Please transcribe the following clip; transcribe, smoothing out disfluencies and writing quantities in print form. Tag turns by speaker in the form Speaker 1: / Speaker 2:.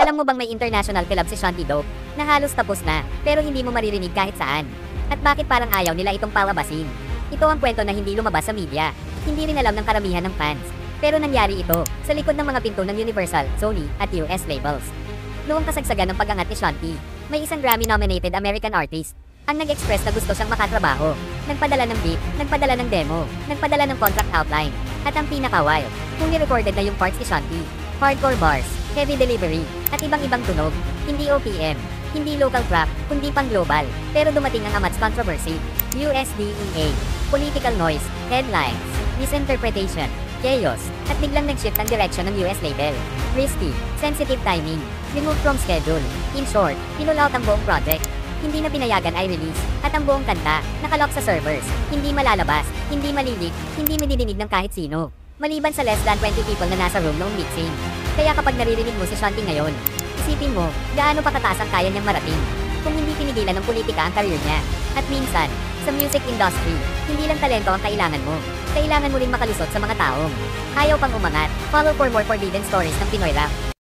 Speaker 1: Alam mo bang may international collab si Shanty Dope na halos tapos na, pero hindi mo maririnig kahit saan? At bakit parang ayaw nila itong palabasin? Ito ang kwento na hindi lumabas sa media. Hindi rin alam ng karamihan ng fans. Pero nangyari ito sa likod ng mga pinto ng Universal, Sony, at US labels. Noong kasagsagan ng pag-angat ni Shanty, may isang Grammy-nominated American artist ang nag-express na gusto siyang makatrabaho. Nagpadala ng beat, nagpadala ng demo, nagpadala ng contract outline, at ang pinaka-wild, fully recorded na yung parts ni Shanty. Hardcore bars, heavy delivery, at ibang-ibang tunog. Hindi OPM, hindi local crap, kundi pang global. Pero dumating ang Amats controversy, USDEA, political noise, headlines, misinterpretation, chaos, at biglang nag-shift ang direction ng US label. Risky, sensitive timing, removed from schedule. In short, pinull out ang buong project. Hindi na pinayagan ay release, at ang buong kanta, nakalock sa servers. Hindi malalabas, hindi malilik, hindi madidinig ng kahit sino. Maliban sa less than 20 people na nasa room noong mixing. Kaya kapag naririnig mo si Shanty ngayon, isipin mo, gaano pa kataas ang kaya niyang marating kung hindi pinigilan ng politika ang career niya. At minsan, sa music industry, hindi lang talento ang kailangan mo. Kailangan mo rin makalusot sa mga taong ayaw pang umangat. Follow for more forbidden stories ng Pinoy Rap.